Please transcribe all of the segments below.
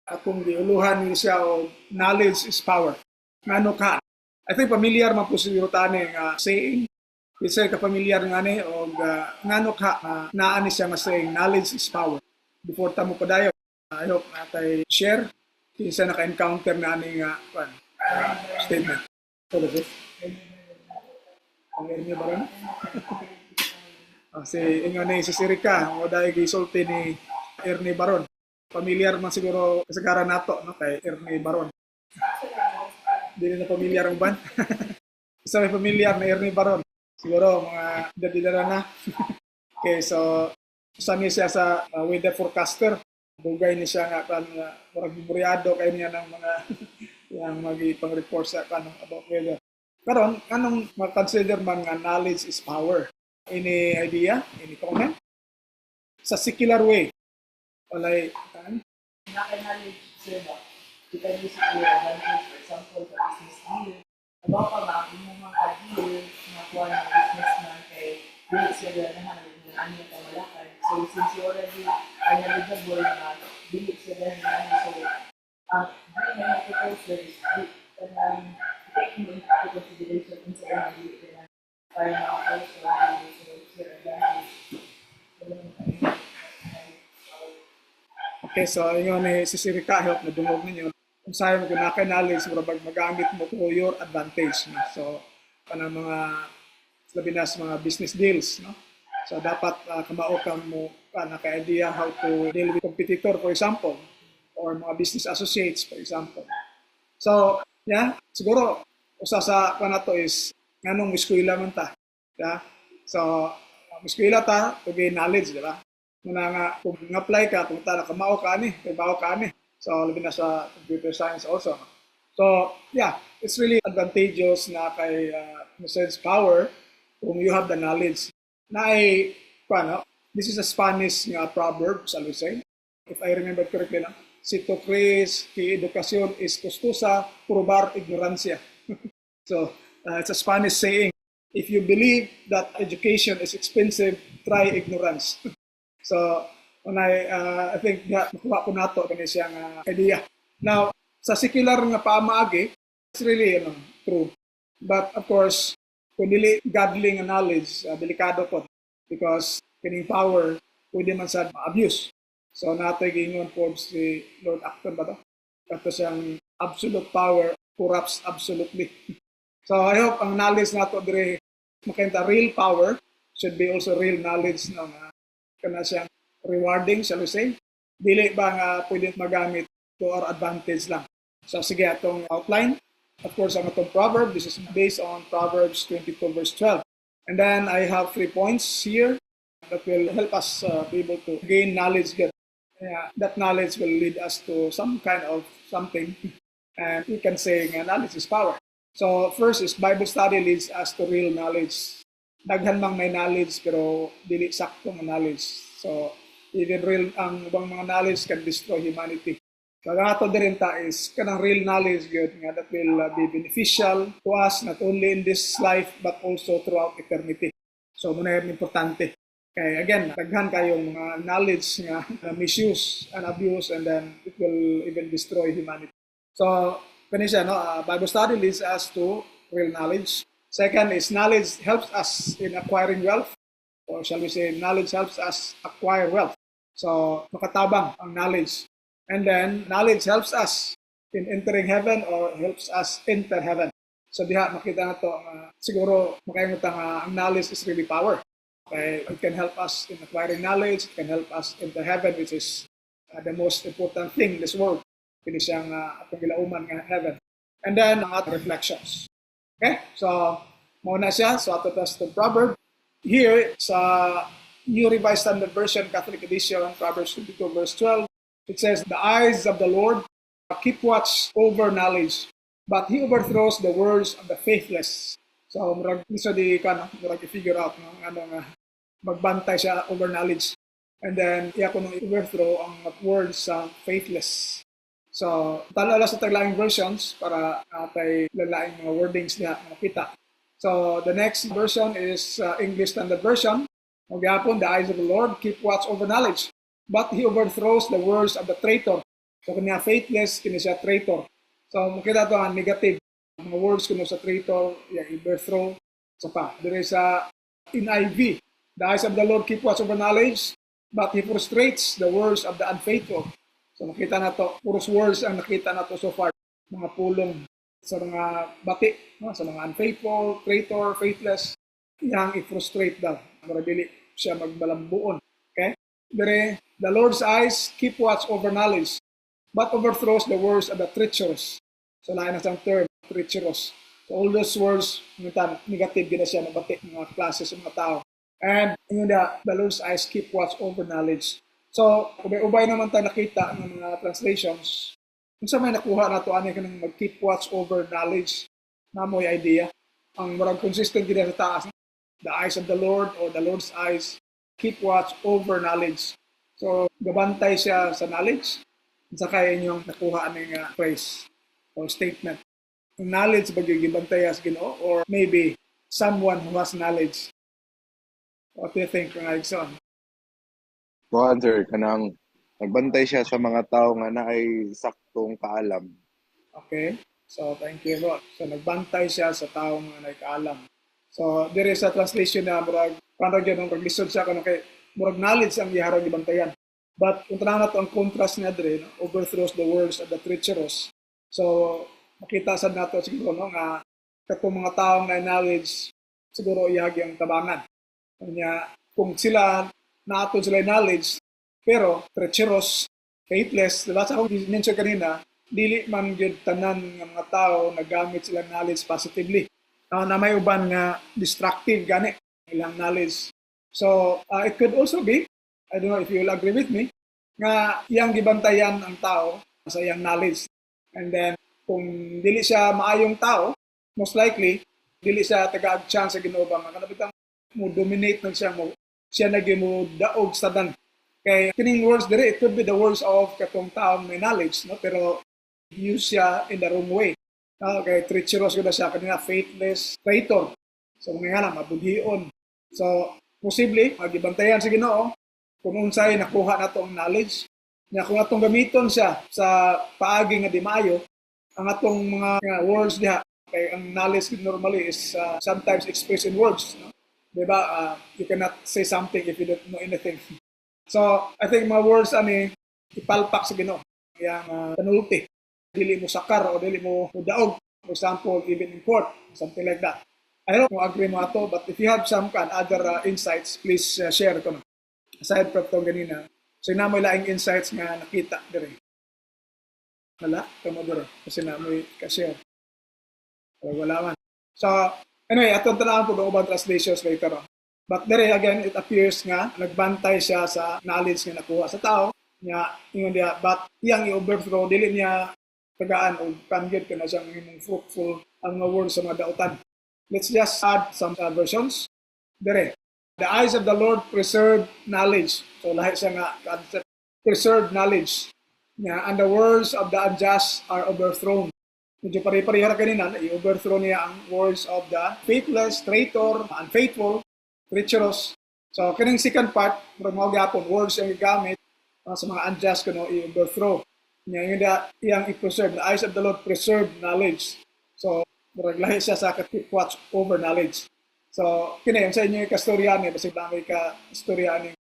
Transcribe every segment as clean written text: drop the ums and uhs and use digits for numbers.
Akong giuluhan ni siya o knowledge is power. Ngano ka? I think familiar man po siguro tani nga saying. Isa ka familiar nga ni o ngano ka naa ni siya nga saying knowledge is power. Before ta mo padayon, I hope natay share kinsa naka-encounter na ani nga statement. So, this is ang niyo ba rin? Si ingon ni si Sirika, mo dahil gisulti ni Ernie Baron. Familiar man siguro kasagaran nato no kay Ernie Baron. Hindi na familiar ang ban. Isa may familiar na Ernie Baron. Siguro mga dadidara na. Okay, so saan siya sa weather forecaster. Bugay ni siya nga kan murag memoryado kay niya ng mga yang magipang report sa kanang about weather. Karon kanang ma-consider man nga knowledge is power. Any idea? Any comment? Sa secular way. Walay kan? Knowledge sir ba? Kita niyo sa advantage, for example, sa business deal. About pa ba, yung mga ka-deal, mga kuha ng businessman kay dili siya ganahan ng ano yung kamalakad. So, since you already are knowledgeable na dili siya ganahan, so, doing na proposal is taking into consideration kung sa mga dili ganahan para maka-also your advantage. Okay, so ingon ni si Sirika help na dungog ninyo. Kung sa'yo mo knowledge, murabag magamit mo to your advantage. No? So, kanang mga labi na sa mga business deals. No? So, dapat kamao kang mo naka-idea how to deal with competitor, for example, or mga business associates, for example. So, yeah, siguro, usa sa kanato is, nganong eskwela man ta. Yeah? So, eskwela ta, to gain knowledge, di ba? Muna nga, kung apply ka, kung ta nakamao ka ni, trabaho ka ni. So, labi na sa computer science also. So, yeah, it's really advantageous na kay in a sense, power kung you have the knowledge. Na ay, paano, this is a Spanish proverb, shall we say. If I remember correctly, no? Si to crees que educación es costosa, probar ignorancia. So, it's a Spanish saying. If you believe that education is expensive, try ignorance. So, when I think nakuha ko nato kani siyang idea. Now, sa secular nga paamaagi, it's really true. But of course, kung dili godly nga knowledge, delikado po because kining power pwede man sa abuse. So, natay gingon po si Lord Acton ba to? Kato siyang absolute power corrupts absolutely. So, I hope ang knowledge nato dire makita real power should be also real knowledge no kana siyang rewarding, shall we say. Dili ba nga pwede magamit to our advantage lang. So sige, atong outline. Of course, ang atong proverb, this is based on Proverbs 22 verse 12. And then I have 3 points here that will help us be able to gain knowledge. That knowledge will lead us to some kind of something. And we can say knowledge is power. So first is Bible study leads us to real knowledge. Daghan mang may knowledge pero dili sakto nga knowledge. So even real ang ubang mga knowledge can destroy humanity. So ang ato din ta is kanang real knowledge good nga that will be beneficial to us not only in this life but also throughout eternity. So muna yung importante. Kaya again, daghan kayong mga knowledge nga misuse and abuse and then it will even destroy humanity. So kani siya Bible study leads us to real knowledge. Second is knowledge helps us in acquiring wealth, or shall we say knowledge helps us acquire wealth. So, makatabang ang knowledge. And then, knowledge helps us in entering heaven or helps us enter heaven. So, diha makita na to, siguro makayang ang knowledge is really power. Okay? It can help us in acquiring knowledge, it can help us enter heaven, which is the most important thing in this world. Kini siyang atong gilauman nga heaven. And then, ang ating reflections. Okay, so mauna siya. So ato tas the proverb. Here, sa New Revised Standard Version, Catholic Edition, Proverbs 22 verse 12, it says, the eyes of the Lord keep watch over knowledge, but He overthrows the words of the faithless. So, murag i-figure out, magbantay siya over knowledge. And then, iya ko nung overthrow ang words sa faithless. So, talala sa taglaing versions para tay lalaing mga wordings niya makita. So, the next version is English Standard Version. Magyapon, the eyes of the Lord keep watch over knowledge, but He overthrows the words of the traitor. So kanya faithless, kini siya traitor. So makita to ang negative. Mga words kuno sa traitor, overthrow, sa pa. There is a NIV. The eyes of the Lord keep watch over knowledge, but He frustrates the words of the unfaithful. So nakita na to, puros words ang nakita na to so far. Mga pulong sa mga bati, no? Sa mga unfaithful, traitor, faithless, yang i-frustrate daw. Marabili siya magbalambuon. Okay? Dire, the Lord's eyes keep watch over knowledge, but overthrows the words of the treacherous. So lain na siyang term, treacherous. So all those words, negative gina siya na bati, mga classes ng mga tao. And yun the Lord's eyes keep watch over knowledge. So, ubay-ubay naman tayo nakita ng mga translations. Kung sa may nakuha na ito, ano yung mag-keep watch over knowledge na mo'y idea. Ang marag consistent gina sa taas. The eyes of the Lord or the Lord's eyes keep watch over knowledge. So, gabantay siya sa knowledge. Sa kaya inyong nakuha ng phrase or statement. Yung knowledge ba yung gibantay sa Ginoo or maybe someone who has knowledge? What do you think, Son? Kuan sir, kanang nagbantay siya sa mga tao nga naay saktong kaalam. Okay? So, thank you, Lord. So, nagbantay siya sa taong nagkaalam. So, there is a translation na murag, parang yun, nung lisod siya, kay murag knowledge ang iharang ibantayan. But, kung tanang na ito, ang contrast niya dre, no? Overthrows the words of the treacherous. So, makita sa nato siguro, no, nga katong mga taong na knowledge, siguro ihagi ang tabangan. Kanya, kung sila nato sila knowledge, pero treacherous, faithless, diba? Sa akong mention kanina, dili man yun tanan ng mga tao na gamit sila knowledge positively. Na may uban nga destructive gani ilang knowledge. So, it could also be, I don't know if you will agree with me, nga iyang gibantayan ang tao sa iyang knowledge. And then, kung dili siya maayong tao, most likely, dili siya taga-ag chance sa Ginoo ba. Makanapitang mo dominate na siya mo, siya naging mo daog sa dan. Kaya kining words dire, it could be the words of katong taong may knowledge, no? Pero use siya in the wrong way. Okay, treacherous ko na siya, kanina faithless, traitor. So mga nga mabudhion. So, posible, magibantayan sa Ginoo, kung unsay nakuha na itong knowledge, na kung atong gamiton siya sa paagi nga di maayo, ang atong mga words diha, kay ang knowledge normally is sometimes expressed in words. No? Diba? You cannot say something if you don't know anything. So, I think mga words ani ipalpak sa Ginoo. Yang panulti. Dili mo sakar o dili mo daog. For example, even in court, something like that. I don't know agree mo ato, but if you have some other insights, please share ko. Aside from itong ganina, so namoy laing insights nga nakita dire. Wala, kamo dire. Kasi namoy ka-share. Wala man. So, anyway, atong tanawon po ang ubang translations later on. But there again, it appears nga nagbantay siya sa knowledge nga nakuha sa tao. Nga, ingon niya, but iyang i-overthrow, dili niya tagaan o kangyod ka na siyang imong fruitful ang mga words sa mga dautan. Let's just add some versions. There, the eyes of the Lord preserve knowledge. So lahi siya nga concept, preserve knowledge. And the words of the unjust are overthrown. Medyo pare-pareha kanina, i-overthrow niya ang words of the faithless, traitor, unfaithful, treacherous. So, kining second part, mga gapon, words yung gamit sa mga unjust kuno i-overthrow. Iyang i-preserve. The eyes of the Lord preserve knowledge. So, maraglahi siya sa keep watch over knowledge. So, kini, sa inyo yung kastoryan niya, basig damay ka kastoryan niya.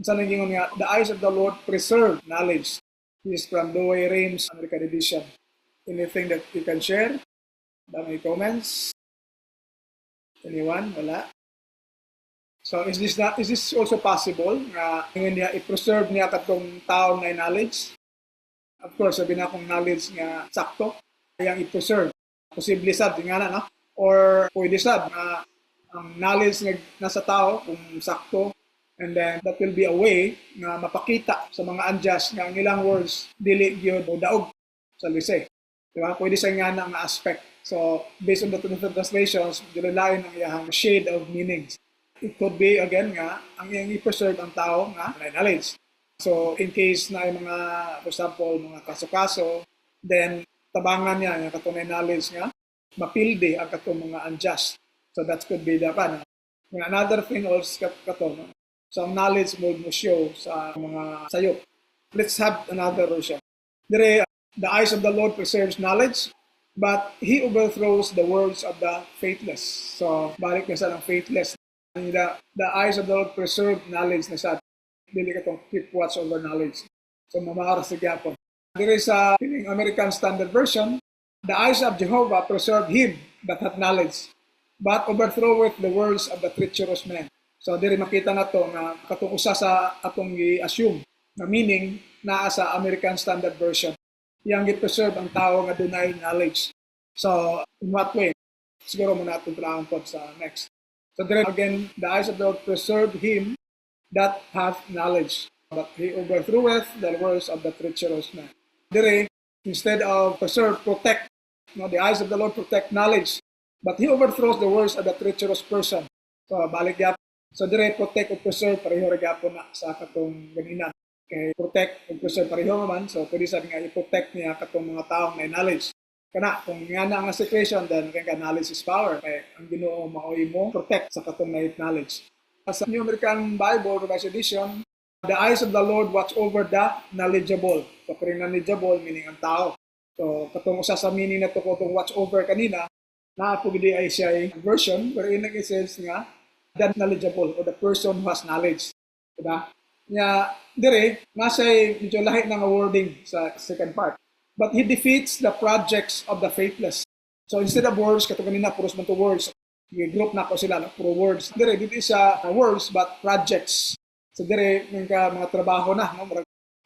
Sa naging nga, the eyes of the Lord preserve knowledge. This is from Douay Rheims, American Edition. Anything that you can share? Damay comments? Anyone? Wala? So is this also possible na niya i-preserve niya katong taong na knowledge? Of course, sabi na akong knowledge nga sakto, kayang i-preserve. Posible sad, nga na, no? Or pwede sad na ang knowledge nga nasa tao kung sakto, and then that will be a way na mapakita sa mga unjust nga ang ilang words dili gyud o daog sa lise. Diba? Pwede sa nga na ang aspect. So, based on the different translations, dilalain ang iyang shade of meanings. It could be, again, nga, ang iyang i-preserve ang tao nga may knowledge. So, in case na yung mga, for example, mga kaso-kaso, then, tabangan niya, yung katunay knowledge nga, mapildi ang katong mga unjust. So, that could be the pan. Another thing also, kato, so, ang knowledge mo show sa mga sayop. Let's have another version. Dire, the eyes of the Lord preserves knowledge, but He overthrows the words of the faithless. So, balik na sa ng faithless. The eyes of the Lord preserve knowledge na sa dili ka tong keep watch over knowledge. So, mamaharas sa gyapon. Dire sa American Standard Version, the eyes of Jehovah preserve him that hath knowledge, but overthroweth the words of the treacherous man. So, dire makita na to nga katong usa sa atong i-assume na meaning naa sa American Standard Version. Yang gi-preserve ang tao nga dunay knowledge. So, in what way? Siguro muna itong tulaang po sa next. So, there again, the eyes of the Lord preserve him that hath knowledge, but he overthroweth the words of the treacherous man. There, instead of preserve, protect, the eyes of the Lord protect knowledge, but he overthrows the words of the treacherous person. So, balik yap. So, there, protect o preserve, pareho regapon na sa katong ganinan. Kay protect o preserve pareho naman, so pwede sabi nga i-protect niya katong mga taong may knowledge. Kana, kung nga na ang situation, then kaya knowledge is power. Kaya ang Ginoo maoy mo, protect sa katong may knowledge. Sa New American Bible, Revised Edition, the eyes of the Lord watch over the knowledgeable. So, kung knowledgeable, meaning ang tao. So, katong usa sa meaning na to ko itong watch over kanina, naapugidi ay siya version, wherein nag-says nga, the knowledgeable or the person who has knowledge. Diba? Nga, dire, masay medyo lahi ng wording sa second part. But he defeats the projects of the faithless. So instead of words, kato kanina, puros man to words. I-group na ko sila, puro words. Dire, dito sa words, but projects. So dire, mga trabaho na, no?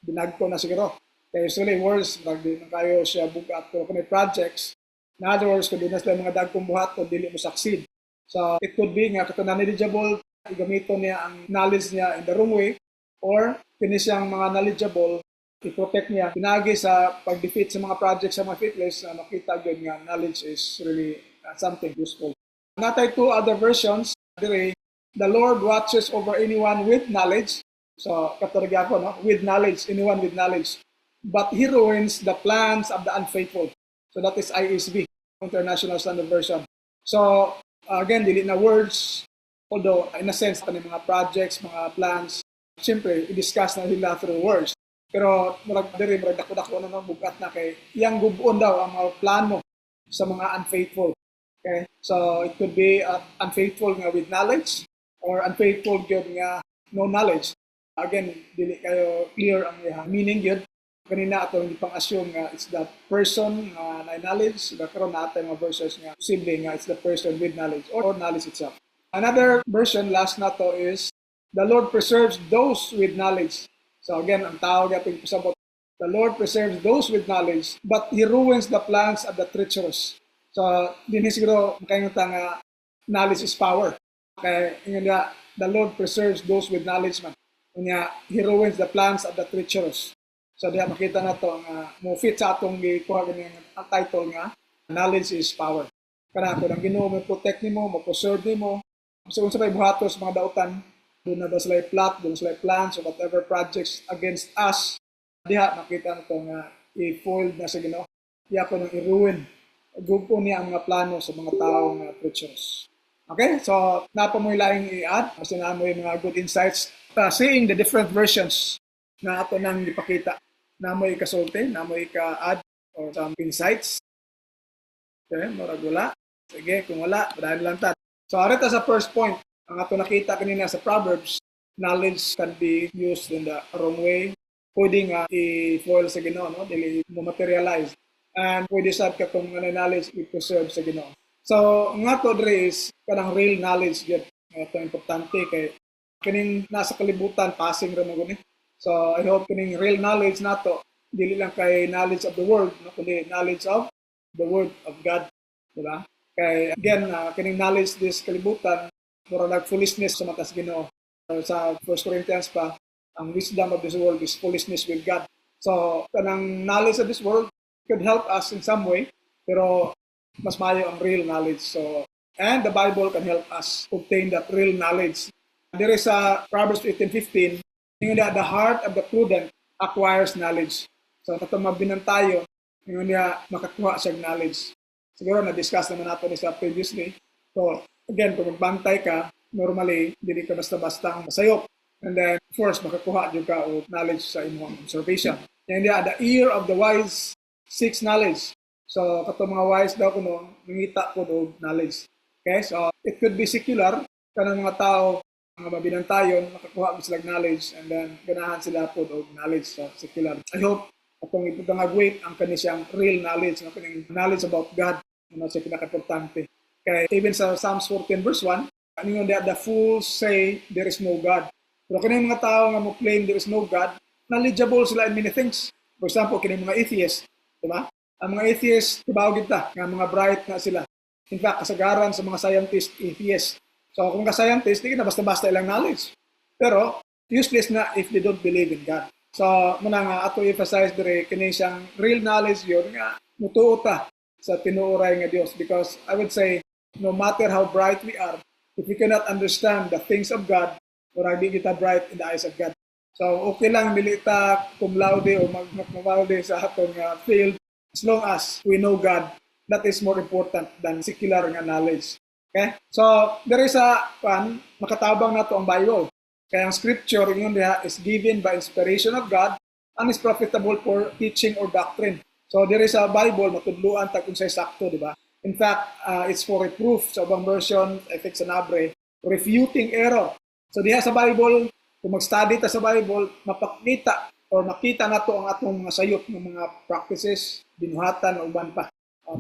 Binagto na siguro. Kaya usually words, di na kayo siya bugat. Pero kung may projects, in other words, kung di na sila mga dagkong buhat, kung dili mo succeed. So it could be nga, kato na knowledgeable, igamito niya ang knowledge niya in the wrong way, or kini siyang mga knowledgeable, i-protect niya. Pinagi sa pag-defeat sa mga projects sa mga faithless, makita yun nga, knowledge is really something useful. Natay two other versions, dire, the Lord watches over anyone with knowledge. So, katorigya ko, no? With knowledge, anyone with knowledge. But He ruins the plans of the unfaithful. So, that is ISV, International Standard Version. So, again, dili na words, although, in a sense, mga projects, mga plans, siyempre, i-discuss na nila through words. Pero, marag dako-dako na bugat na kay iyang gubuon daw ang mga plano sa mga unfaithful. Okay? So, it could be unfaithful nga with knowledge or unfaithful good nga no knowledge. Again, dili kayo clear ang meaning yun. Kanina ato hindi pang assume nga it's the person na knowledge. Karon na ato mga verses nga posible nga it's the person with knowledge or knowledge itself. Another version, last na to, is the Lord preserves those with knowledge. So again, ang tawag ating pasabot, the Lord preserves those with knowledge, but He ruins the plans of the treacherous. So, din siguro makayunta nga knowledge is power. Kaya nga, the Lord preserves those with knowledge man. Kanya, He ruins the plans of the treacherous. So, diya makita na to nga mo fit sa atong gikuha ganyan ang title nga, knowledge is power. Kana ko nang Ginoo mo protect nimo, mo preserve nimo. So, kung sabay buhatos mga dautan, doon na ba sila plot, doon sila plans, or whatever projects against us, diha, makita na ito nga i-foil na sa Ginoo. Diya ko nang i-ruin. Gupo niya ang mga plano sa mga taong treacherous. Okay, so napamoy laing i-add, kasi namoy mga good insights. Seeing the different versions na ato nang ipakita. Namoy ikasulti, namoy ka-add or some insights. Okay, marag wala. Sige, kung wala, dahil lang ta. So, arita sa first point, ang ato nakita kanina sa Proverbs, knowledge can be used in the wrong way. Pwede nga i-foil sa Ginoo, no? Dili mo materialize. And pwede sad ka kung knowledge i-preserve sa Ginoo. So, nga to dre is kanang real knowledge yun. Ito importante kay kining nasa kalibutan, passing rin mo guni. So, I hope kining real knowledge nato, dili lang kay knowledge of the world, no? Kundi knowledge of the Word of God. Diba? Kay, again, kining knowledge this kalibutan, mura like foolishness sa matas Ginoo. Sa 1 Corinthians pa, ang wisdom of this world is foolishness with God. So, kanang knowledge of this world could help us in some way, pero mas mayo ang real knowledge. So, and the Bible can help us obtain that real knowledge. There is a Proverbs 18:15, the heart of the prudent acquires knowledge. So, katong mabinantayo, yung niya makakuha siya knowledge. Siguro na-discuss naman natin isa previously. So, again, kung magbantay ka, normally, hindi ka basta-basta ang masayop. And then, of course, makakuha din ka o knowledge sa imong observation. Yan dia, the ear of the wise seeks knowledge. So, kato mga wise daw kuno, nangita po og knowledge. Okay, so it could be secular, kanang mga tao, mga mabinantayon, makakuha mo sila knowledge, and then ganahan sila po og knowledge sa secular. I hope atong ipagdangagwit ang kani siyang real knowledge, ang kaning knowledge about God, ano siya pinaka-importante. Kaya even sa Psalms 14 verse 1, ano yun, the fools say there is no God. Pero kaning mga tao nga mo claim there is no God, knowledgeable sila in many things. For example, kining mga atheists, di ba? Ang mga atheists, tibaw kita, nga mga bright na sila. In fact, kasagaran sa mga scientist, atheists. So kung ka-scientist, di na basta-basta ilang knowledge. Pero, useless na if they don't believe in God. So, muna nga, ato emphasize dire kini siyang real knowledge yun nga, mutuo ta sa tinuoray nga Dios. Because I would say, no matter how bright we are, if we cannot understand the things of God, or hindi kita bright in the eyes of God. So, okay lang, dili ta cum laude o mag-laude sa atong field, as long as we know God, that is more important than secular nga knowledge. Okay? So, there is makatabang na to ang Bible. Kaya ang scripture, yun diha, is given by inspiration of God and is profitable for teaching or doctrine. So, there is a Bible, matudluan ta kung say sakto, di ba? In fact, it's for reproof. Sa ibang version, I think sa Nabre, refuting error. So, diha sa Bible, kung mag-study ta sa Bible, mapakita or makita na to ang atong mga sayop ng mga practices, binuhatan o uban pa.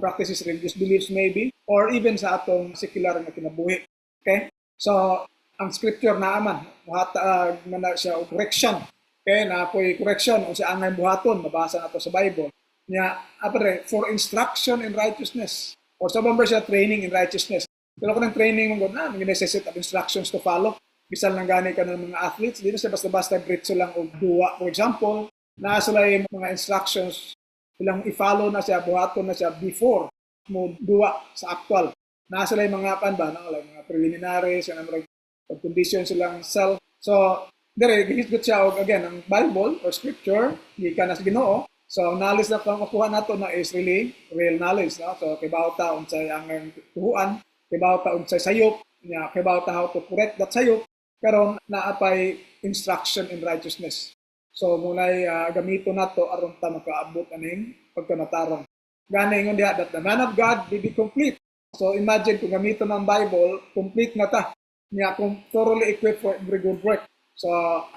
Practices, religious beliefs maybe, or even sa atong secular na kinabuhi. Okay? So, ang scripture na aman, buhatag na siya o correction. Okay? Na apoy correction o siya angay buhaton, mabasa na to sa Bible. Niya, apre, for instruction in righteousness. Or sa bang siya, training in righteousness. Pero kung ng training mo na, may necessity of instructions to follow. Bisan lang gani ka ng mga athletes, di na siya basta-basta britso lang o duwa. For example, nasa lang mga instructions, ilang i-follow na siya, buhaton na siya before mo duwa sa actual. Nasa lang mga mga preliminaries, mga conditions silang self. So, dire, gihisgot siya og again, ang Bible or scripture, di ka na sa Ginoo. So, knowledge na makuha nato na is really real knowledge. No? So, kibaw ta unsay ang tuhuan, kibaw ta unsay sayop, kibaw ta how to correct that sayop, karon naapay instruction in righteousness. So, muna'y gamito nato aron ta makaabot aning pagkamatarong. Gani ingon diha that the man of God be complete. So, imagine kung gamito ng Bible, complete na ta. Niya kung thoroughly equipped for every good work. So,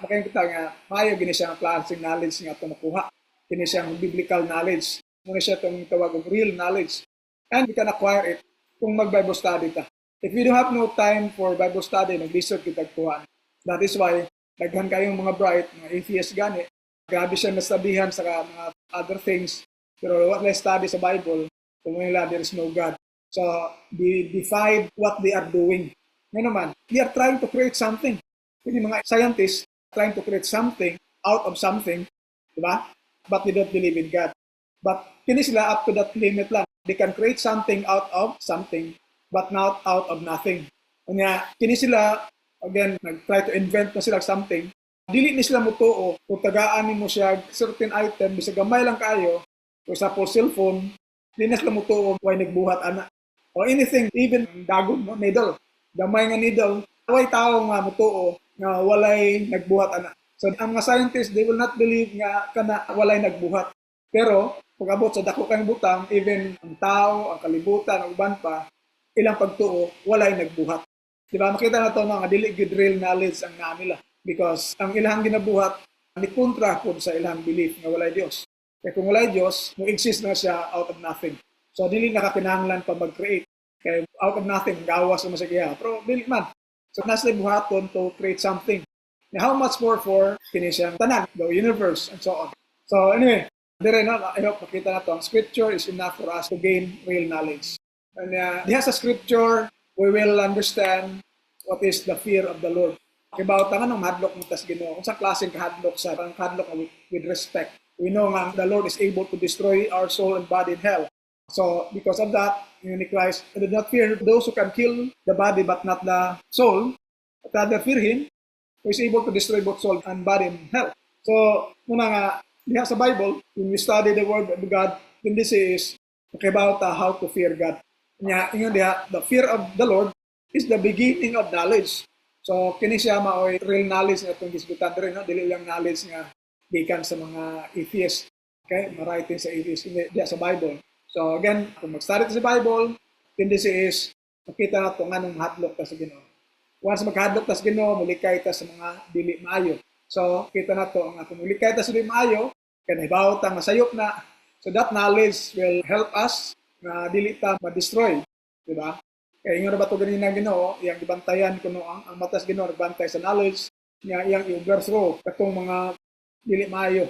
makikita nga, maayo gini siyang klaseng knowledge nga ito nakuha. Gini siyang biblical knowledge. Muna siya itong tawag ng real knowledge. And we can acquire it kung mag-Bible study ta. If we don't have no time for Bible study, nag-research kita kuhaan. That is why, daghan kayong mga bright, mga atheists gani, grabe siya nasabihan sa mga other things. Pero what they study sa Bible, kung nila there is no God. So, they defied what they are doing. Ngayon naman, they are trying to create something. Yung mga scientists trying to create something out of something, di ba? But they don't believe in God. But kini sila up to that limit lang. They can create something out of something, but not out of nothing. Kanya, kini sila, again, nag-try to invent na sila something. Dili ni sila mutuo, kung tagaan mo siya, certain item, bisa gamay lang kayo, for example, cellphone, di na sila mutuo, why nagbuhat, anak. Or anything, even dagon, needle. Gamay nga needle, way tao nga mutuo nga walay nagbuhat ana. So ang mga scientists, they will not believe nga kana walay nagbuhat. Pero pag abot sa dako kang butang, even ang tao, ang kalibutan, ang uban pa, ilang pagtuo walay nagbuhat. Di ba makita na to nga dili good real knowledge ang naa nila because ang ilang ginabuhat ni kontra pud sa ilang belief nga walay Dios. Kaya kung walay Dios, mo exist na siya out of nothing. So dili nakakinahanglan pa mag-create. Kaya out of nothing, gawas naman siya. Pero dili man. So nasa buhaton to create something. Now, how much more for kinisang tanan, the universe, and so on. So anyway, dire na, I hope makita na to. Ang scripture is enough for us to gain real knowledge. And diha sa scripture, we will understand what is the fear of the Lord. Kibaw ta nga ng hadlok ng tas Ginoo. Kung sa klaseng kahadlok sa kahadlok with respect. We know nga the Lord is able to destroy our soul and body in hell. So, because of that, in Christ, I do not fear those who can kill the body but not the soul, but rather fear Him who is able to destroy both soul and body in hell. So, muna nga, diha sa Bible, when we study the Word of God, then this is about how to fear God. Ingon diha, the fear of the Lord is the beginning of knowledge. So, kini siya maoy real knowledge nga itong gisgutan rin, no? Dili lang knowledge nga gikan sa mga atheist. Okay? Mariting sa atheist, hindi diya sa Bible. So again, kung mag-study sa Bible, tendency is makita na ito nga nung mahadlok ta sa Ginoo. Once maghadlok ta sa Ginoo, mulikay ta sa mga dili maayo. So kita na ito, nga kung mulikay ta sa dili maayo, kanahibaw ta masayop na. So that knowledge will help us na dili ta ma-destroy. Diba? Kaya ingon na ba ito ganina Ginoo, iyang gibantayan kuno ang matas Ginoo nagbantay sa knowledge niya iyang i-overthrow katong mga dili maayo.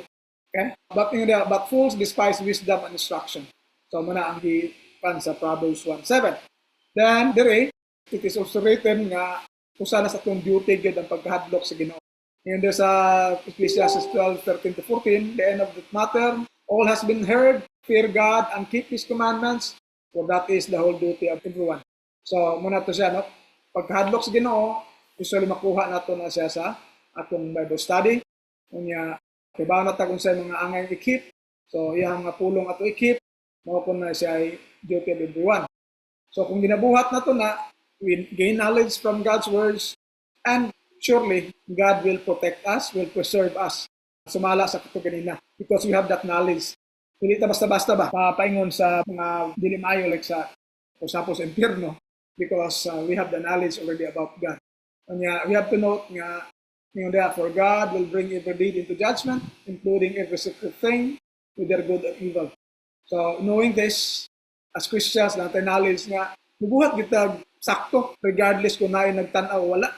Okay? But fools despise wisdom and instruction. So muna ang gipan sa Proverbs 1:7. Then dire it is also written nga usa na sa atong duty gid ang pagkahadlok sa Ginoo. And there's Ecclesiastes 12:13-14, the end of the matter, all has been heard, fear God and keep His commandments, for that is the whole duty of everyone. So, muna to siya, no? Pagkahadlok sa Ginoo, usually makuha nato na siya sa atong Bible study. Unya, kibaw na ta kung sa mga angay i-keep. So, iyang mga pulong ato i-keep, mao na siya ay duty of everyone. So, kung ginabuhat na to na, we gain knowledge from God's words, and surely, God will protect us, will preserve us. Sumala sa kato ganina, because we have that knowledge. Hindi ta basta-basta ba, papaingon sa mga dili maayo, like sa, for example, sa impyerno, because we have the knowledge already about God. And we have to note nga, for God will bring every deed into judgment, including every secret thing, whether good or evil. So, knowing this, as Christians, natin knowledge nga, mabuhat kita sakto, regardless kung na nagtanaw o wala.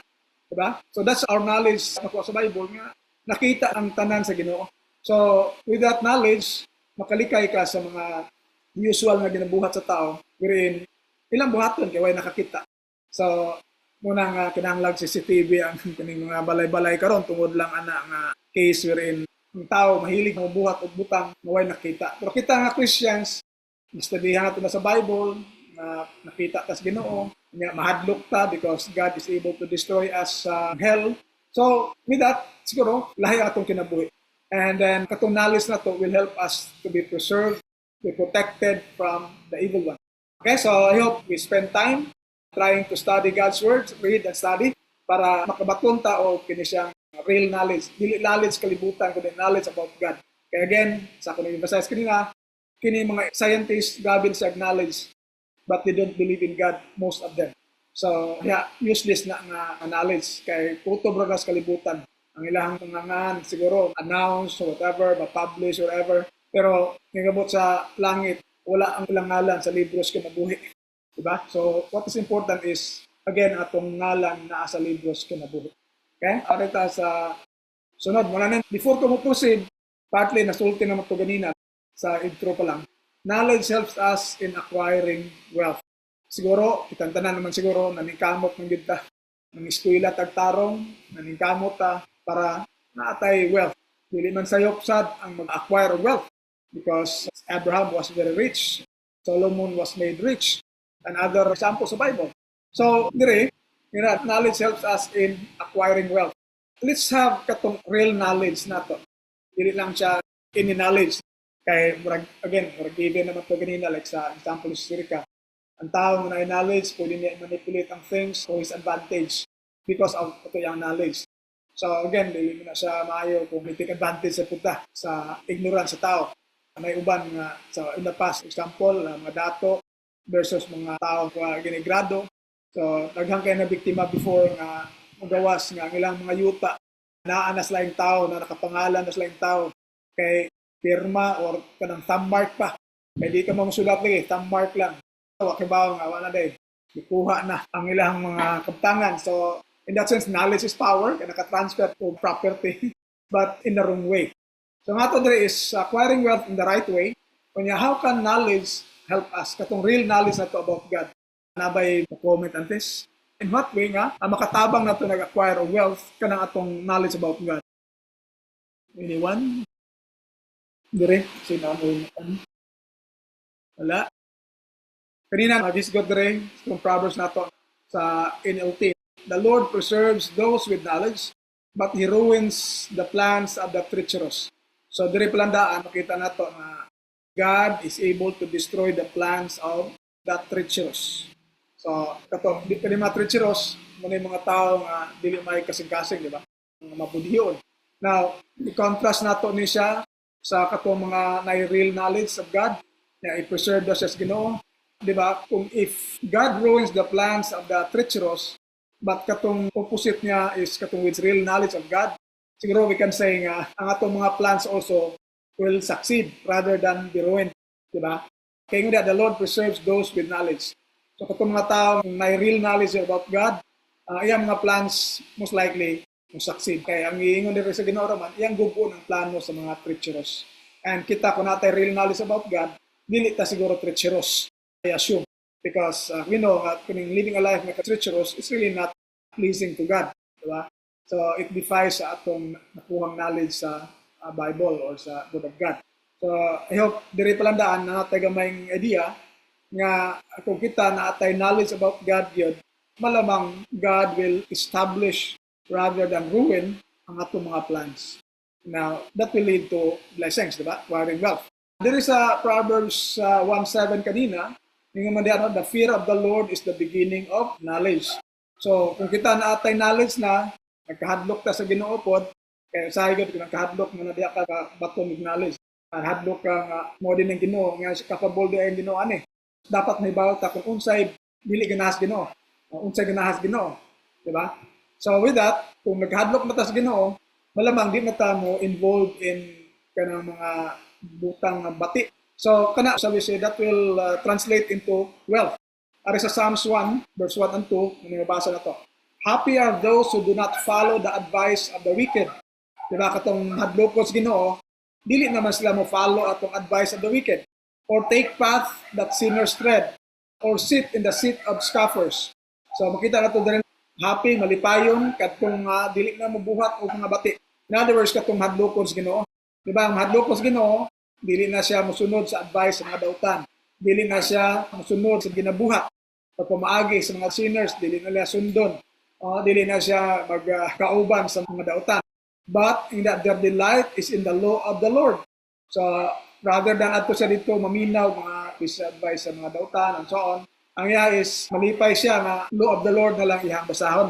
Diba? So, that's our knowledge nakuha sa Bible nga, nakita ang tanan sa Ginoo. So, with that knowledge, makalikay ka sa mga usual nga ginabuhat sa tao, wherein ilang buhaton kay way nakakita. So, muna nga kinahanglan CCTV ang kaning mga balay-balay karon tungod lang ana nga case wherein ang tao mahilig mo buhat og butang way nakita. Pero kita nga Christians, studyhan nato na sa Bible, na nakita ta sa Ginoo, nga mahadlok ta because God is able to destroy us sa hell. So, with that, siguro lahi atong kinabuhi. And then katong knowledge na to will help us to be preserved, be protected from the evil one. Okay, so I hope we spend time trying to study God's words, read and study, para makabaton ta o kini siyang real knowledge. Dili knowledge kalibutan, kundi knowledge about God. Kaya again, sa ako nag-emphasize kanina, kini mga scientists gabin sa knowledge, but they don't believe in God, most of them. So, yeah, useless na nga knowledge. Kay puto bragas kalibutan. Ang ilang pangangan, siguro, announce or whatever, ma-publish or whatever. Pero, nagabot sa langit, wala ang ilang ngalan sa libros kinabuhi. Diba? So, what is important is, again, atong ngalan na sa libros kinabuhi. Okay? Arita sa sunod. Before ko proceed, partly nasulti naman ito ganina sa intro pa lang. Knowledge helps us in acquiring wealth. Siguro, kitantanan naman siguro, naningkamot ng gita. Nang-eskwela tagtarong, naningkamot ta para naatay wealth. Dili man sayop sad ang mag-acquire wealth. Because Abraham was very rich, Solomon was made rich, and other examples sa Bible. So, dire, knowledge helps us in acquiring wealth. Let's have katong real knowledge na to. Dili lang siya any knowledge. Kay, again, given naman to ganina, like sa example sa Sirika, ang tao na knowledge, pwede niya manipulate ang things for his advantage because of ito yung knowledge. So, again, dili mo na siya maayo kung may take advantage sa punta sa ignorance sa tao. May uban nga sa in the past, example, mga dato versus mga tao nga ginigrado. So, daghang kay na biktima before nga magawas nga ang ilang mga yuta naa na silang tao, na nakapangalan na silang tao kay pirma or kanang thumb mark pa. Kay di ka mamusulat lagi, thumb mark lang. Wakibaw nga, wala day. Ikuha na ang ilang mga kaptangan. So, in that sense, knowledge is power, kaya nakatransfer to property, but in the wrong way. So nga to there is acquiring wealth in the right way. Kanya, how can knowledge help us? Katong real knowledge na to about God. Nabay comment on this. In what way nga, makatabang na to nag-acquire wealth kanang atong knowledge about God. Anyone? Dire, sino ang wala. Kanina, mag-isgot dire, itong Proverbs na to sa NLT. The Lord preserves those with knowledge, but He ruins the plans of the treacherous. So, dire palandaan, makita na to na God is able to destroy the plans of the treacherous. So, kato, di pa mga treacherous, muna yung mga tao nga dili may kasing-kasing, di ba? Mga mabudhiyon. Now, i-contrast nato ni siya sa katong mga real knowledge of God na i-preserve daw siya sa Ginoo. Di ba? Kung if God ruins the plans of the treacherous, but katong opposite niya is katong with real knowledge of God, siguro we can say nga ang atong mga plans also will succeed rather than be ruined. Di ba? Kaya nga the Lord preserves those with knowledge. So katong mga tao may real knowledge about God, iyang mga plans most likely will succeed. Kaya ang iingon dito sa Ginoo man, iyang gubo ng plano sa mga treacherous. And kita kung natin real knowledge about God, dili ta siguro treacherous. I assume. Because we know that living a life like a treacherous is really not pleasing to God. Diba? So it defies sa atong nakuhang knowledge sa Bible or sa Word of God. So I hope diri palandaan na natay gamayng idea nga kung kita naatay knowledge about God yun, malamang God will establish rather than ruin ang atong mga plans. Now, that will lead to blessings, diba? Acquiring wealth. There is a Proverbs 1:7 kanina, the fear of the Lord is the beginning of knowledge. So, kung kita naatay knowledge na, nagkahadlok ta sa Ginoo pod, kaya sahigod kung nagkahadlok mo na diya ka baton ng knowledge. Hadlok ka nga mo din ng Ginoo, nga capable di ang Ginoo ani. Dapat may bawat ta kung unsay dili ganahas Ginoo, unsay ganahas Ginoo, di ba? So with that, kung naghadlok na ta sa Ginoo, malamang di na ta mo involved in kanang mga butang nga bati. So kana sabi siya that will translate into wealth. Ari sa Psalms 1 verse 1 and 2, nabasa na to. Happy are those who do not follow the advice of the wicked. Di ba katong hadlokon sa Ginoo, dili naman sila mo follow atong advice of the wicked, or take path that sinners tread, or sit in the seat of scoffers. So makita nato din happy, malipayon, katong dili na mabuhat o mga bati. In other words, katong hadlokon sa Ginoo. Di ba, ang hadlokon sa Ginoo, dili na siya mosunod sa advice sa mga dautan. Dili na siya mosunod sa ginabuhat. Pag pumaagi sa mga sinners, dili na siya sundon. Dili na siya magkauban sa mga dautan. But in that their delight is in the law of the Lord. So rather than ato siya dito maminaw mga advice sa mga dautan and so on, ang iya is malipay siya na law of the Lord na lang iyang basahon.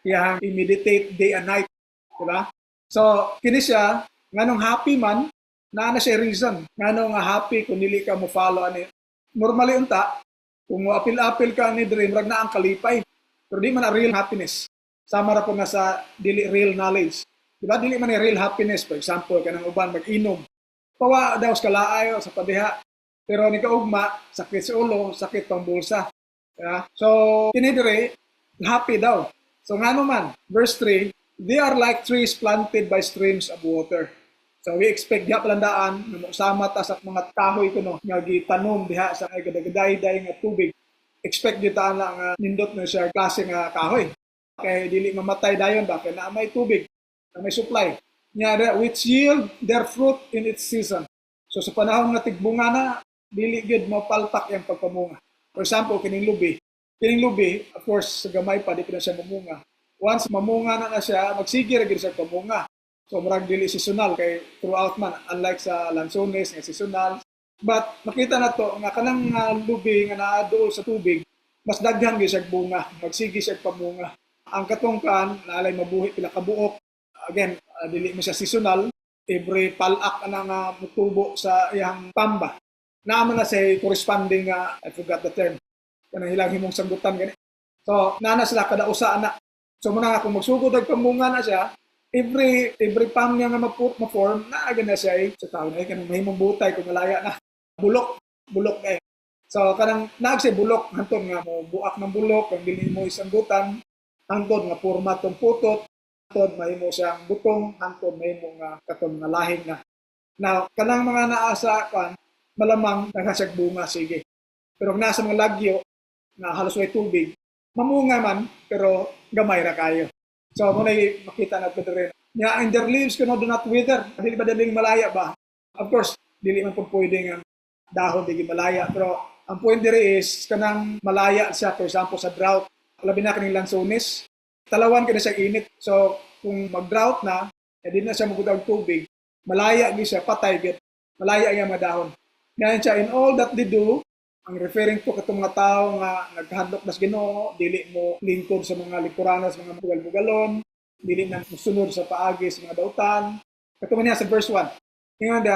Iyang i-meditate day and night. Diba? So kini siya, nganong happy man, na siya reason. Nganong happy kung nili ka mo follow ani. Normally unta, kung mo apil-apil ka ni dream, rag na ang kalipay. Pero di man na real happiness. Sama ra po na sa dili real knowledge. Diba? Dili man ni real happiness. For example, kanang uban mag-inom. Pawa daw sa kalaayo, sa padiha. Pero ni kaugma, sakit sa ulo, sakit pang bulsa. Yeah? So, kinidire, happy daw. So nga naman, verse 3, they are like trees planted by streams of water. So we expect diha palandaan na sama ta sa mga kahoy kuno nga gitanom diha sa gadaday nga tubig. Expect dito lang nindot na siya klase nga kahoy. Kay dili mamatay dayon ba kay na may tubig. Na may supply, niya which yield their fruit in its season. So sa panahon nga tigbunga na, dili gid mapalpak yung pagpamunga. For example, kining lubi, of course, sa gamay pa, di pa na siya mamunga. Once mamunga na siya, magsige ra gid siya pamunga. So marag dili seasonal kay throughout man, unlike sa lansones nga seasonal. But makita na to nga kanang lubi nga naa dool sa tubig, mas daghan gid siya bunga, magsige siya pamunga. Ang katungkan, naalay mabuhi pila ka buok. Again, dili mo siya seasonal, every palak na mutubo sa iyang pamba. Naaman na siya corresponding, I forgot the term, kanang ilang himong sanggutan gani. So, nana sila kada usa na. So, muna kung magsugod ang pamunga na siya, every pam niya nga ma-form, naagan na siya sa tao na, kanang mahimong butay kung malaya na. Bulok eh. So, kanang naag siya bulok, hantod nga mo buak ng bulok, kung dili mo isanggutan, hantod nga format ng putot, hantod mahimo siyang butong, hantod mahimo nga katon nga lahing na. Now, kanang mga naasa kan malamang naghasyag bunga sige. Pero nasa mga lagyo na halos way tubig, mamunga man pero gamay ra kayo. So mo na makita na pud rin. Nya in their leaves do not wither. Dili ba daling malaya ba? Of course, dili man pud pwedeng dahon di malaya, pero ang point dire is kanang malaya siya for example sa drought. Labi na kaning lansones, talawan ka na siya init. So, kung mag-drought na, di na siya magudang tubig, malaya gi siya, patay git. Malaya ang mga dahon. Ngayon siya, in all that they do, ang referring to katong mga tao nga naghandok nas Ginoo, dili mo lingkod sa mga lingkuranas, mga bugal-bugalon, dili na musunod sa paagi sa mga dautan. Katong niya sa verse 1. Ingon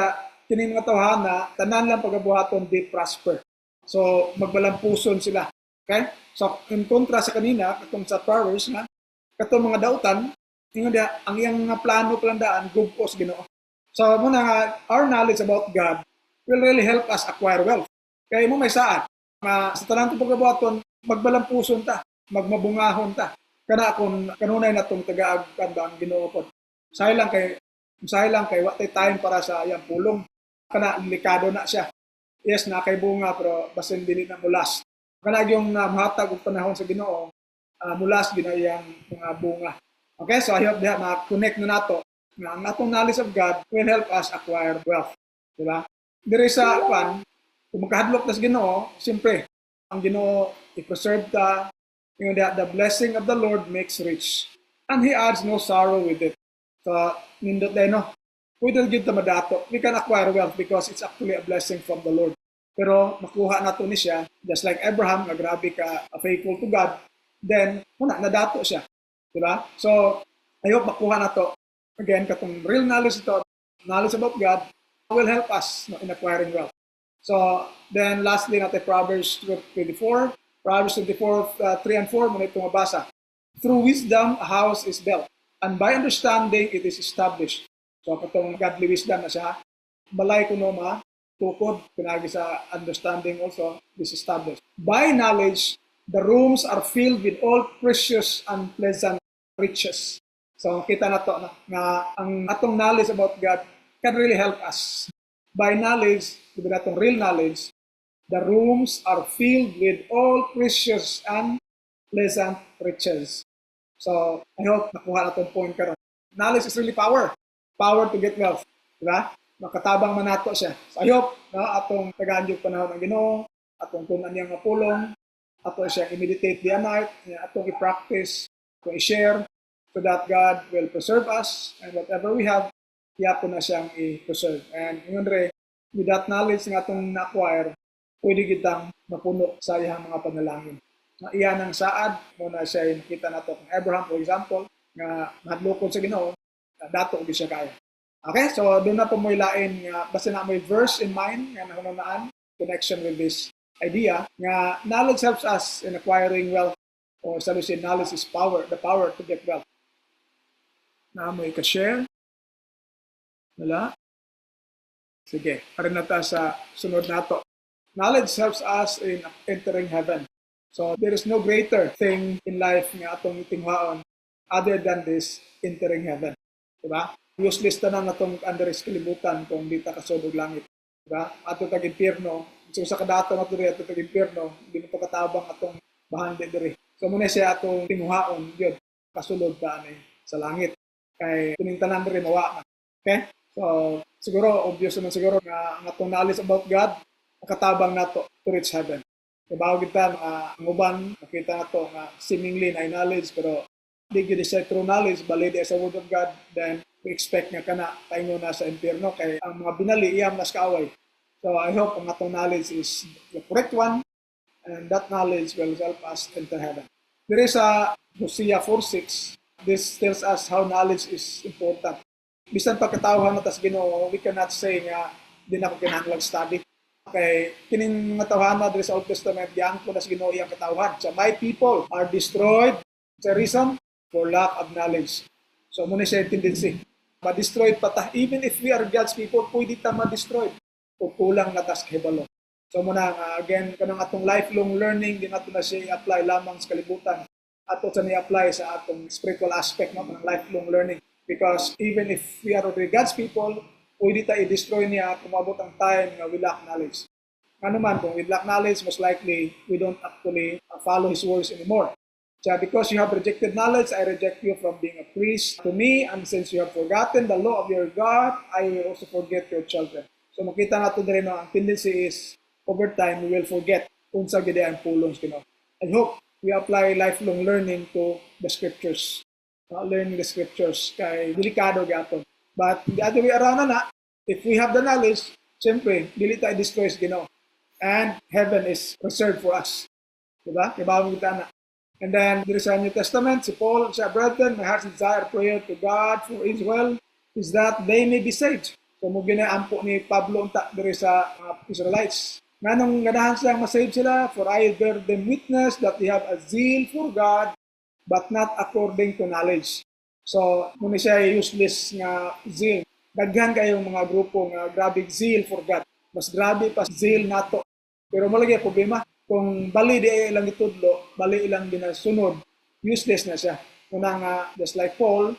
kining mga tawhana tanan lang pagabuhaton di prosper. So magbalampuson sila. Okay? So in kontra sa kanina katong sa Proverbs nga katong mga dautan ingon ang iyang mga plano planandaan gugpos Ginoo. So muna nga our knowledge about God will really help us acquire wealth. Kaya mo may saad sa tanan pagabuhaton magbalampuson ta, magmabungahon ta. Kana kung kanunay natong tagaag kanda ang Ginoo pod. Usahay lang kay wa tay time para sa iyang pulong. Kana delikado na siya. Yes, na kay bunga pero basin dili na mulas. Kana yung mahatag og panahon sa Ginoo, mulas gina iyang mga bunga. Okay, so I hope that ma-connect na nato nga ang atong knowledge of God will help us acquire wealth. Diba? Diri sa kung magkahadlok ta sa Ginoo, siyempre ang Ginoo i-preserve ta. You know that the blessing of the Lord makes rich, and He adds no sorrow with it. So, nindot din, no? Pwede rin ta madato. We can acquire wealth because it's actually a blessing from the Lord. Pero makuha na to ni siya, just like Abraham, na grabe ka faithful to God, then, nadato siya. Diba? So, I hope makuha na to. Again, katong real knowledge ito, knowledge about God, will help us in acquiring wealth. So, then lastly natin Proverbs 24. Proverbs 24, 3 and 4, muna itong mabasa. Through wisdom, a house is built, and by understanding, it is established. So, katong godly wisdom na siya, balay ko tukod, pinagi sa understanding also, is established. By knowledge, the rooms are filled with all precious and pleasant riches. So, kita na to na ang atong knowledge about God can really help us. By knowledge, diba natong real knowledge, the rooms are filled with all precious and pleasant riches. So, I hope nakuha na itong point karon. Knowledge is really power. Power to get wealth. Diba? Makatabang man nato siya. So, I hope atong tagaan yung panahon ng Ginoo, atong tunan niyang mapulong, atong siya i-meditate the night, atong i-practice, atong i-share, so that God will preserve us, and whatever we have, iyapo na siyang i-preserve. And yun with that knowledge nga atong na-acquire, pwede kitang mapuno sa iyang mga panalangin. Na iyan ang saad, muna siya nakita nato kung Abraham, for example, nga mahadlokon sa Ginoo, dato og siya kaya. Okay, so doon na po mo ilain nga basta na may verse in mind nga nahununaan connection with this idea nga knowledge helps us in acquiring wealth, or sa say knowledge is power, the power to get wealth. Na mo i-share. Wala? Sige, parin na ta sa sunod nato. Knowledge helps us in entering heaven. So there is no greater thing in life nga atong itingwaon other than this entering heaven. Diba? Useless ta na natong under kalibutan kung di ta kasod og langit. Diba? Ato tag impierno, so sa kadato nato diri ato tag impierno, di mo katabang atong bahandi diri. So muna siya atong tingwaon gyud kasulod ta ani sa langit. Kay kuning tanan diri mawa. Okay? So siguro obvious naman siguro nga ang atong knowledge about God katabang nato to reach heaven. Kabaw kita ang uban nakita nato nga seemingly na knowledge pero di gyud siya true knowledge, bali di sa word of God, then we expect nga kana tayo na sa impierno kay ang mga binali iyam nas kaaway. So I hope ang atong knowledge is the correct one, and that knowledge will help us enter heaven. There is a Hosea 4:6. This tells us how knowledge is important. Bisan pagkatawhan natas Ginoo, we cannot say nga di na ko kinahanglan study. Okay, kining mga tawhana diri sa Old Testament, diyan ko nas Ginoo iyang katawhan. So my people are destroyed. Sa reason for lack of knowledge. So muna siya yung tendency. Ma-destroyed pa ta. Even if we are God's people, pwede ta ma-destroyed. O kulang na tas kahibalo. So muna, again, kanang atong lifelong learning, din nato na siya i-apply lamang sa kalibutan. Ato sa ni-apply sa atong spiritual aspect ng lifelong learning. Because even if we are already God's people, pwede ta i-destroy niya kung mabot ang time nga we lack knowledge. Ano man, kung we lack knowledge, most likely, we don't actually follow His words anymore. So because you have rejected knowledge, I reject you from being a priest to me, and since you have forgotten the law of your God, I will also forget your children. So makita nato din ang tendency is, over time, we will forget kung sa gid ang pulong Ginoo. I hope we apply lifelong learning to the scriptures. Learning the scriptures kay delikado gyapon. But the other way around na, if we have the knowledge, siyempre, dili tayo destroy Ginoo. And heaven is reserved for us. Diba? Diba kita na? And then there is a New Testament, si Paul siya, brethren, my heart's desire, prayer to God for Israel is that they may be saved. So mo ginaampo ni Pablo unta diri sa Israelites. Nganong ganahan silang masave sila, for I bear them witness that they have a zeal for God, but not according to knowledge. So, muna siya useless nga zeal. Daghan kayong mga grupo nga grabe zeal for God. Mas grabe pa zeal nato. Pero malagi problema, kung bali di ilang itudlo, bali ilang ginasunod, useless na siya. Muna nga, just like Paul,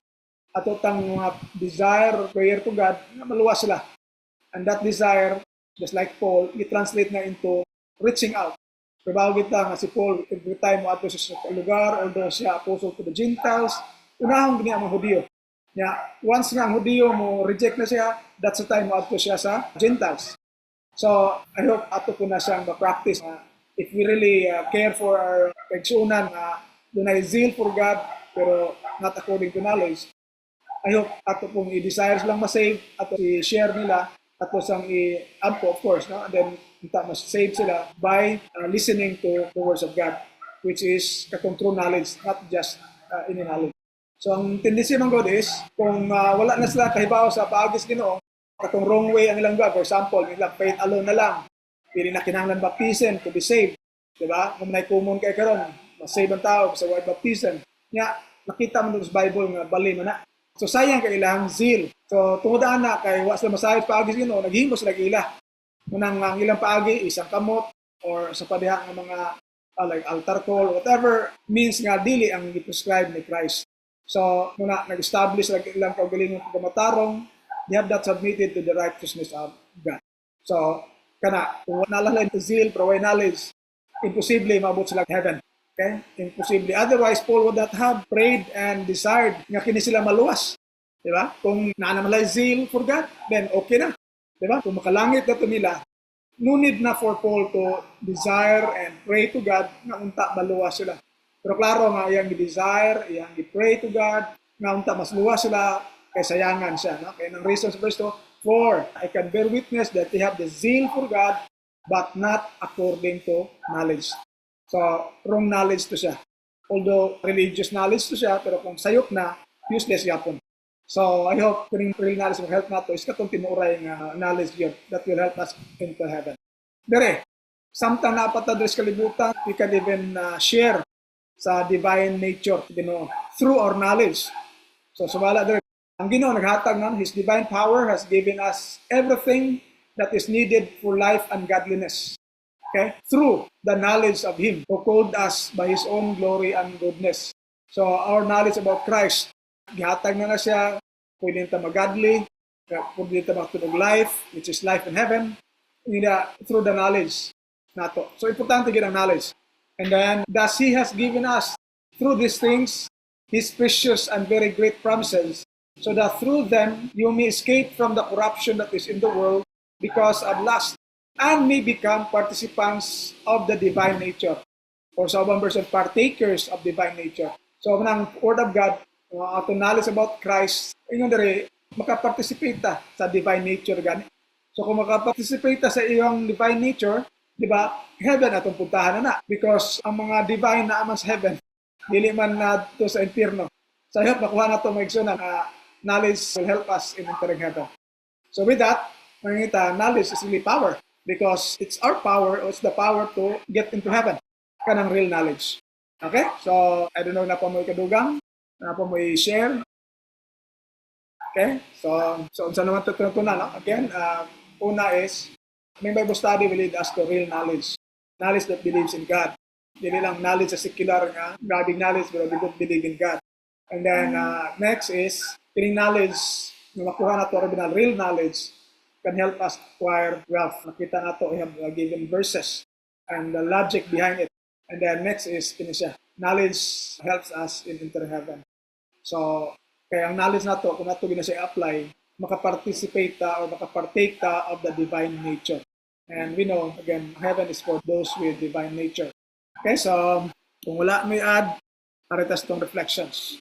ato tang mga desire, prayer to God, na maluwas sila. And that desire, just like Paul, i-translate na into reaching out. Trabaho kita nga si Paul, every time mo ato sa lugar, although siya apostle to the Gentiles, unahong gini ang mga Hudiyo. Once nga ang Hudiyo mo reject na siya, that's the time mo ato siya sa Gentiles. So, I hope ato po na siyang ma-practice. If we really care for our kaigsunan, dunay zeal for God, pero not according to knowledge, I hope ato pong i-desire silang masave, ato i-share nila, ato sang i-ampo, of course, no? And then, mas save sila by listening to the words of God, which is katong true knowledge, not just any knowledge. So, ang tendency ng God is, kung wala na sila kahibaw sa paagis Ginoo, katong wrong way ang ilang God, for example, nilang faith alone na lang, pili na kinahanglan baptism to be saved. Diba? Kung may common kay karon, masave ang tao sa word baptism. Nga, nakita mo sa Bible nga bali man na. So sayang kay ilang zeal. So tungod na kay wa sila masayod paagi Ginoo, naghimo sila ila. Munang ang ilang paagi isang kamot or sa padiha nga mga like altar call, whatever means nga dili ang i-prescribe ni Christ. So muna nag-establish lagi ilang kaugalingon pagmatarong, they have that submitted to the righteousness of God. So kana kung wala lang zeal pero way knowledge, imposible maabot sila heaven. Okay? Imposible. Otherwise, Paul would not have prayed and desired nga kini sila maluwas. Diba? Kung naanamalay zeal for God, then okay na. Diba? Kung makalangit na ito nila, no need na for Paul to desire and pray to God nga unta maluwas sila. Pero klaro nga iyang i-desire, iyang i-pray to God, nga unta mas luwas sila kay sayangan siya. No? Kaya ng reason sa verse 2, for I can bear witness that they have the zeal for God, but not according to knowledge. So, wrong knowledge to siya. Although, religious knowledge to siya, pero kung sayop na, useless yapon. So, I hope kung real knowledge will help nato is katong tinuray nga knowledge yun that will help us into heaven. Dere, samtang napatadres kalibutan, we can even share sa divine nature, Ginoo, through our knowledge. So, sumala dere, ang Ginoo naghatag ng His divine power has given us everything that is needed for life and godliness. Okay? Through the knowledge of Him who called us by His own glory and goodness. So our knowledge about Christ, gihatag na siya, pwede nita mag-godly, pwede nita mag-tunog life, which is life in heaven, through the knowledge nato. So importante gid ang knowledge. And then, thus He has given us, through these things, His precious and very great promises, so that through them you may escape from the corruption that is in the world because of lust, and may become participants of the divine nature. Or sa ibang version, partakers of divine nature. So, ng Word of God, ato knowledge about Christ, ingon dere, makaparticipate ta sa divine nature gani. So, kung makaparticipate ta sa iyong divine nature, di ba, heaven atong puntahan na. Because ang mga divine na aman sa heaven, dili man na to sa impyerno. So, I hope nakuha na ito mag-igsunan na knowledge will help us in entering heaven. So, with that, makikita, knowledge is really power. Because it's our power, or it's the power to get into heaven. Kanang real knowledge. Okay? So, I don't know na pa mo ikadugang, na pa mo i-share. Okay? So saan naman ito na, no? Again, una is, may Bible study will lead us to real knowledge. Knowledge that believes in God. Hindi lang knowledge sa secular nga, grabbing knowledge, but we don't believe in God. And then, next is, kining knowledge, na makuha na ito, original, real knowledge, can help us acquire wealth. Nakita na ito, I have given verses and the logic behind it. And then next is, kinisya, knowledge helps us in entering heaven. So, kaya ang knowledge na ito, kung ito ginasya apply, makaparticipate ta or makapartake ta of the divine nature. And we know, again, heaven is for those with divine nature. Okay, so, kung wala may add, paritas itong reflections.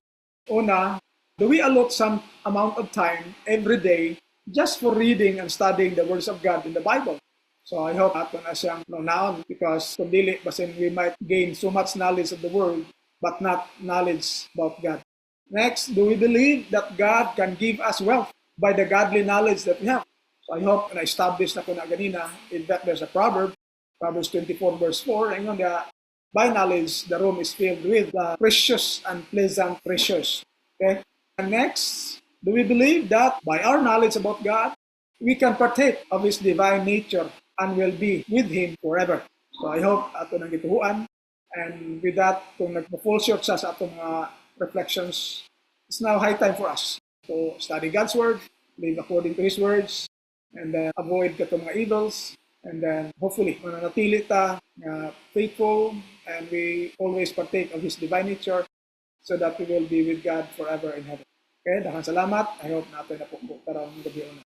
Una, do we allot some amount of time every day just for reading and studying the words of God in the Bible? So I hope ato na siyang naon because kung dili, basin we might gain so much knowledge of the world but not knowledge about God. Next, do we believe that God can give us wealth by the godly knowledge that we have? So I hope na-establish na ko na ganina. In fact, there's a proverb, Proverbs 24 verse 4, and nga, by knowledge, the room is filled with the precious and pleasant treasures. Okay? And next, do we believe that by our knowledge about God, we can partake of His divine nature and will be with Him forever? So I hope ato nang gituhuan. And with that, kung nag-fall short sa atong mga reflections, it's now high time for us to study God's Word, live according to His words, and then avoid katong mga idols. And then hopefully, mananatili ta faithful, and we always partake of His divine nature so that we will be with God forever in heaven. Okay, daghang salamat. I hope natin na po karon gabi una.